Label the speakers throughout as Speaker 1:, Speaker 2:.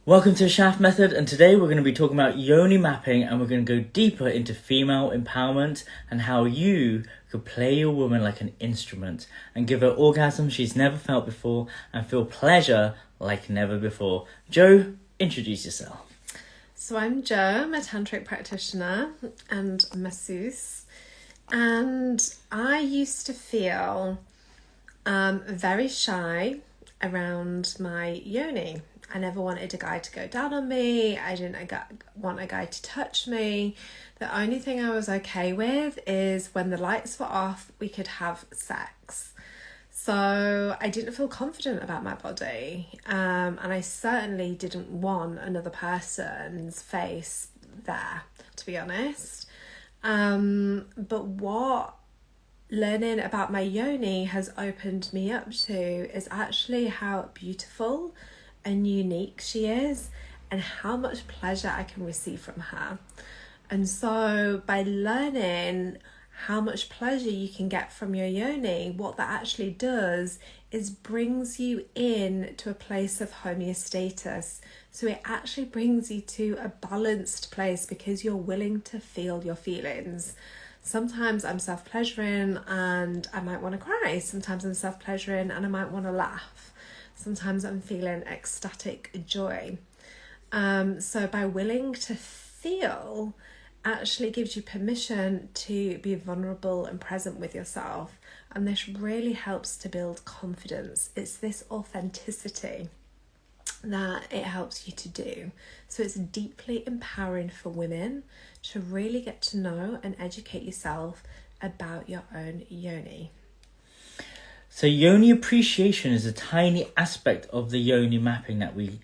Speaker 1: Welcome to Shaft Method, and today we're going to be talking about Yoni mapping, and we're going to go deeper into female empowerment and how you could play your woman like an instrument and give her orgasm she's never felt before and feel pleasure like never before. Jo, introduce yourself.
Speaker 2: So I'm Jo, I'm a tantric practitioner and masseuse, and I used to feel very shy around my yoni. I never wanted a guy to go down on me. I didn't want a guy to touch me. The only thing I was okay with is when the lights were off, we could have sex. So I didn't feel confident about my body. And I certainly didn't want another person's face there, to be honest. But what learning about my yoni has opened me up to is actually how beautiful and unique she is and how much pleasure I can receive from her. And so by learning how much pleasure you can get from your yoni, what that actually does is brings you in to a place of homeostasis. So it actually brings you to a balanced place because you're willing to feel your feelings. Sometimes I'm self-pleasuring and I might want to cry. Sometimes I'm self-pleasuring and I might want to laugh. Sometimes I'm feeling ecstatic joy. So by willing to feel actually gives you permission to be vulnerable and present with yourself. And this really helps to build confidence. It's this authenticity that it helps you to do. So it's deeply empowering for women to really get to know and educate yourself about your own yoni.
Speaker 1: So Yoni appreciation is a tiny aspect of the Yoni mapping that we've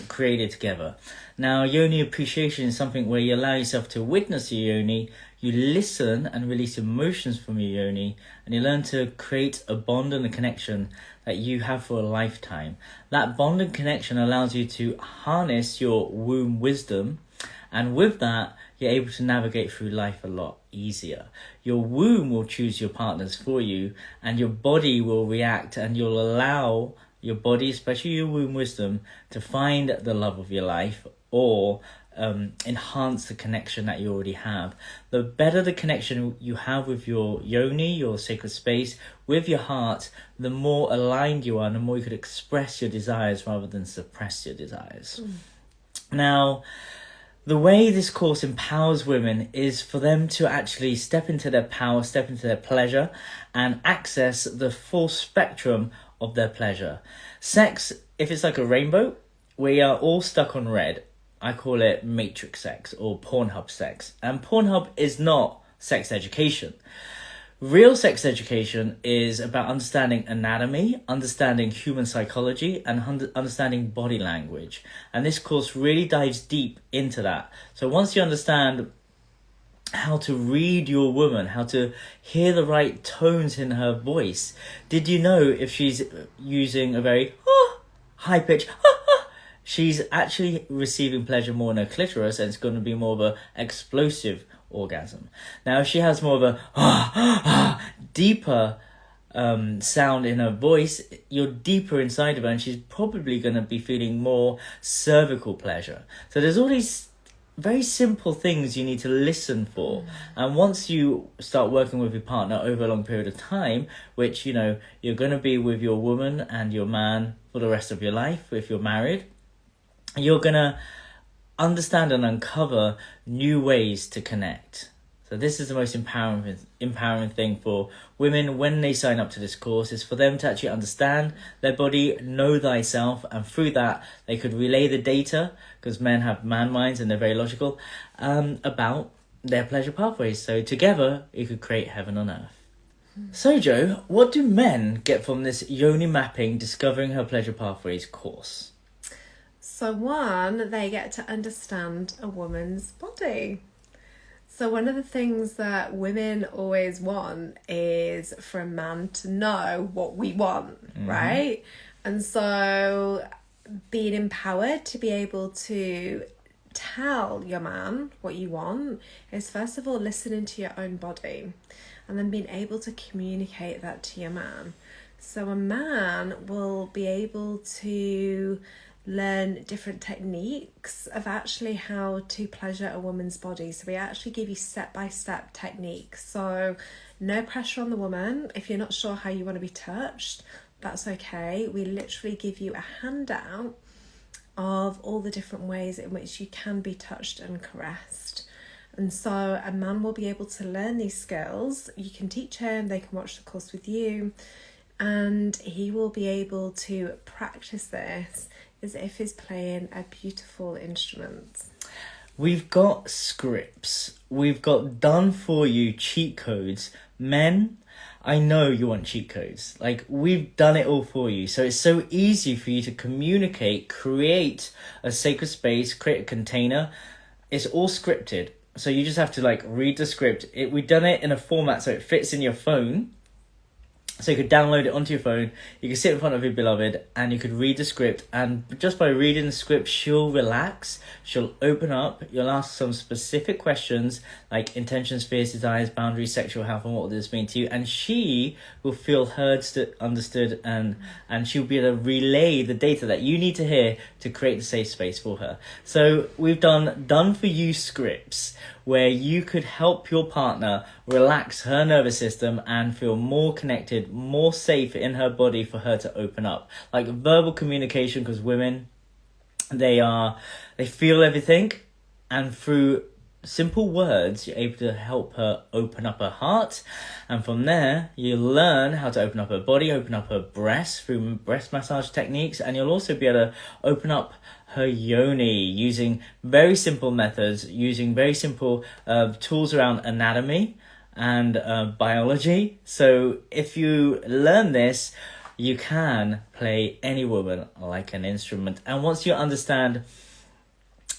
Speaker 1: created together. Now, Yoni appreciation is something where you allow yourself to witness your Yoni, you listen and release emotions from your Yoni, and you learn to create a bond and a connection that you have for a lifetime. That bond and connection allows you to harness your womb wisdom, and with that, you're able to navigate through life a lot easier. Your womb will choose your partners for you, and your body will react, and you'll allow your body, especially your womb wisdom, to find the love of your life or enhance the connection that you already have. The better the connection you have with your yoni, your sacred space, with your heart, the more aligned you are, and the more you could express your desires rather than suppress your desires. Now, the way this course empowers women is for them to actually step into their power, step into their pleasure, and access the full spectrum of their pleasure. Sex, if it's like a rainbow, we are all stuck on red. I call it matrix sex or Pornhub sex. And Pornhub is not sex education. Real sex education is about understanding anatomy, understanding human psychology, and understanding body language. And this course really dives deep into that. So once you understand how to read your woman, how to hear the right tones in her voice, did you know if she's using a very high pitch, she's actually receiving pleasure more in her clitoris, and it's going to be more of an explosive orgasm. Now, if she has more of a deeper sound in her voice, you're deeper inside of her, and she's probably going to be feeling more cervical pleasure. So there's all these very simple things you need to listen for. And once you start working with your partner over a long period of time, which, you know, you're going to be with your woman and your man for the rest of your life if you're married, you're going to understand and uncover new ways to connect. So this is the most empowering thing for women when they sign up to this course, is for them to actually understand their body, know thyself, and through that they could relay the data, because men have man minds and they're very logical, about their pleasure pathways. So together you could create heaven on earth. So Jo, what do men get from this Yoni mapping Discovering Her Pleasure Pathways course?
Speaker 2: So one, they get to understand a woman's body. So one of the things that women always want is for a man to know what we want, right? And so being empowered to be able to tell your man what you want is, first of all, listening to your own body and then being able to communicate that to your man. So a man will be able to learn different techniques of actually how to pleasure a woman's body. So we actually give you step-by-step techniques. So no pressure on the woman. If you're not sure how you want to be touched, that's okay. We literally give you a handout of all the different ways in which you can be touched and caressed. And so a man will be able to learn these skills. You can teach him, they can watch the course with you, and he will be able to practice this as if he's playing a beautiful instrument.
Speaker 1: We've got scripts. We've got done for you cheat codes. Men, I know you want cheat codes. Like, we've done it all for you. So it's so easy for you to communicate, create a sacred space, create a container. It's all scripted. So you just have to like read the script. We've done it in a format so it fits in your phone. So you could download it onto your phone, you could sit in front of your beloved and you could read the script, and just by reading the script, she'll relax, she'll open up, you'll ask some specific questions like intentions, fears, desires, boundaries, sexual health, and what will this mean to you, and she will feel heard, understood, and she'll be able to relay the data that you need to hear to create the safe space for her. So we've done for you scripts where you could help your partner relax her nervous system and feel more connected, more safe in her body for her to open up. Like verbal communication, because women, they feel everything, and through simple words, you're able to help her open up her heart. And from there, you learn how to open up her body, open up her breasts through breast massage techniques, and you'll also be able to open up her yoni using very simple methods, using very simple tools around anatomy and biology. So if you learn this, you can play any woman like an instrument. And once you understand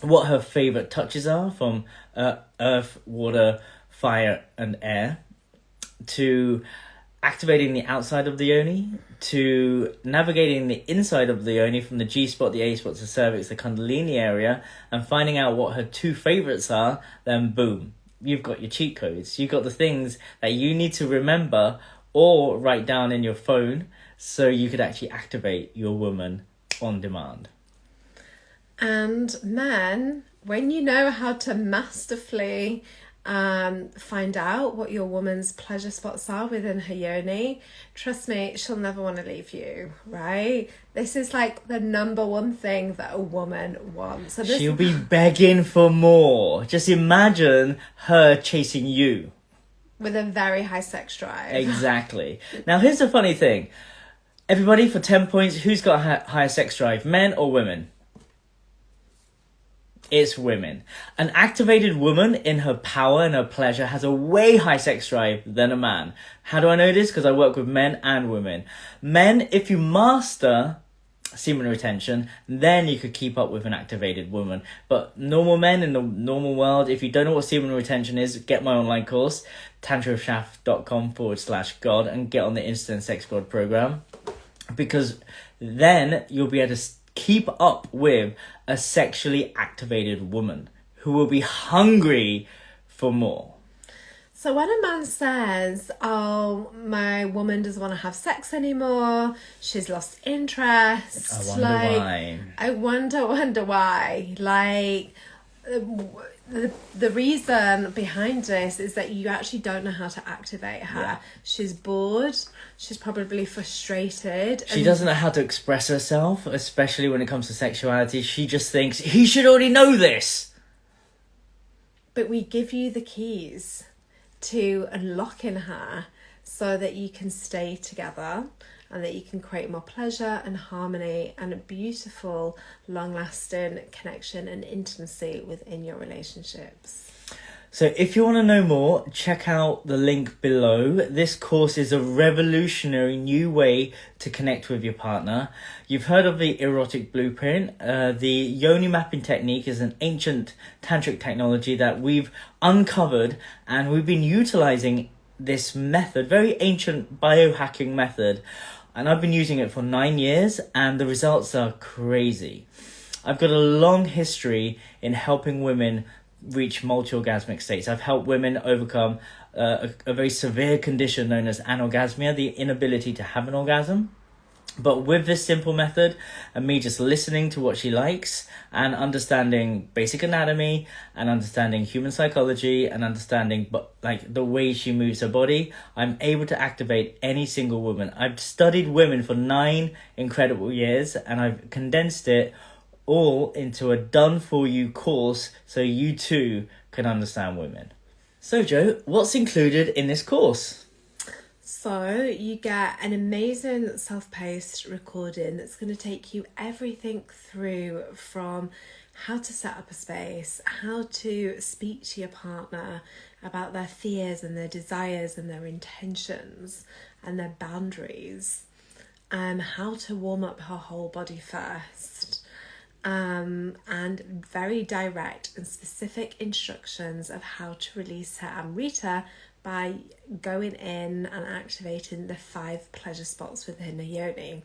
Speaker 1: what her favorite touches are, from earth, water, fire, and air, to activating the outside of the yoni, to navigating the inside of the yoni from the G-spot, the A-spot, the cervix, the kundalini area, and finding out what her two favorites are, then boom, you've got your cheat codes. You've got the things that you need to remember or write down in your phone so you could actually activate your woman on demand.
Speaker 2: And men, when you know how to masterfully find out what your woman's pleasure spots are within her yoni, trust me, she'll never want to leave you, right? This is like the number one thing that a woman wants. So
Speaker 1: she'll be begging for more. Just imagine her chasing you.
Speaker 2: With a very high sex drive.
Speaker 1: Exactly. Now, here's the funny thing. Everybody, for 10 points, who's got a higher sex drive, men or women? It's women. An activated woman in her power and her pleasure has a way high sex drive than a man. How do I know this? Because I work with men and women. Men, if you master semen retention, then you could keep up with an activated woman. But normal men in the normal world, if you don't know what semen retention is, get my online course, tantrashaf.com/God, and get on the Instant Sex God program. Because then you'll be able to keep up with a sexually activated woman who will be hungry for more.
Speaker 2: So when a man says, oh, my woman doesn't want to have sex anymore, she's lost interest.
Speaker 1: I wonder why.
Speaker 2: I wonder why. Like, the reason behind this is that you actually don't know how to activate her. Yeah. She's bored. She's probably frustrated.
Speaker 1: She doesn't know how to express herself, especially when it comes to sexuality. She just thinks, he should already know this.
Speaker 2: But we give you the keys to unlock in her so that you can stay together and that you can create more pleasure and harmony and a beautiful, long-lasting connection and intimacy within your relationships.
Speaker 1: So if you want to know more, check out the link below. This course is a revolutionary new way to connect with your partner. You've heard of the erotic blueprint. The Yoni mapping technique is an ancient tantric technology that we've uncovered, and we've been utilizing this method, very ancient biohacking method. And I've been using it for 9 years, and the results are crazy. I've got a long history in helping women reach multi-orgasmic states. I've helped women overcome a very severe condition known as anorgasmia, the inability to have an orgasm. But with this simple method, and me just listening to what she likes and understanding basic anatomy and understanding human psychology and understanding like the way she moves her body, I'm able to activate any single woman. I've studied women for 9 incredible years, and I've condensed it all into a done-for-you course so you too can understand women. So Jo, what's included in this course?
Speaker 2: So you get an amazing self-paced recording that's going to take you everything through from how to set up a space, how to speak to your partner about their fears and their desires and their intentions and their boundaries, and how to warm up her whole body first. And very direct and specific instructions of how to release her Amrita by going in and activating the 5 pleasure spots within the yoni.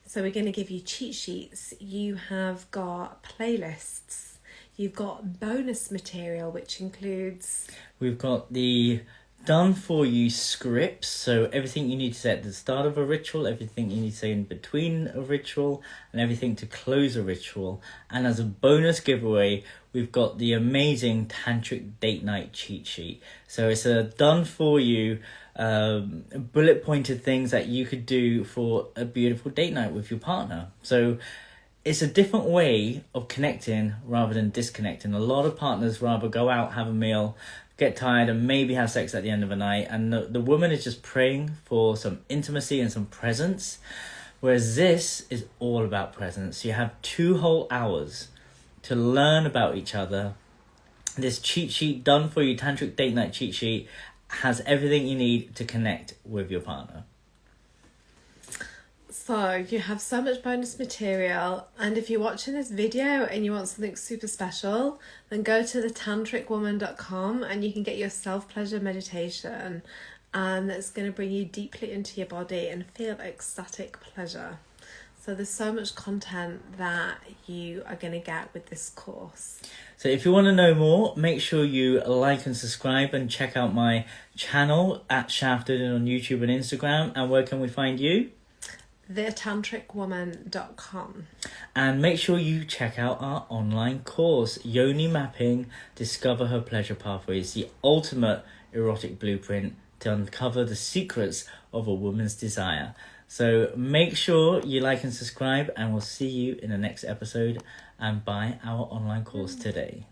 Speaker 2: So we're going to give you cheat sheets. You have got playlists. You've got bonus material, which includes...
Speaker 1: We've got the done-for-you scripts, so everything you need to say at the start of a ritual, everything you need to say in between a ritual, and everything to close a ritual. And as a bonus giveaway, we've got the amazing Tantric Date Night cheat sheet. So it's a done-for-you, bullet-pointed things that you could do for a beautiful date night with your partner. So it's a different way of connecting rather than disconnecting. A lot of partners rather go out, have a meal, get tired and maybe have sex at the end of the night, and the woman is just praying for some intimacy and some presence, whereas this is all about presence. You have 2 whole hours to learn about each other. This cheat sheet, done for you, Tantric Date Night cheat sheet, has everything you need to connect with your partner.
Speaker 2: So you have so much bonus material, and if you're watching this video and you want something super special, then go to thetantricwoman.com and you can get your self-pleasure meditation, and that's going to bring you deeply into your body and feel ecstatic pleasure. So there's so much content that you are going to get with this course.
Speaker 1: So if you want to know more, make sure you like and subscribe and check out my channel at Shafted on YouTube and Instagram. And where can we find you?
Speaker 2: thetantricwoman.com.
Speaker 1: And make sure you check out our online course, Yoni Mapping, Discover Her Pleasure Pathways, the ultimate erotic blueprint to uncover the secrets of a woman's desire. So make sure you like and subscribe, and we'll see you in the next episode and buy our online course today.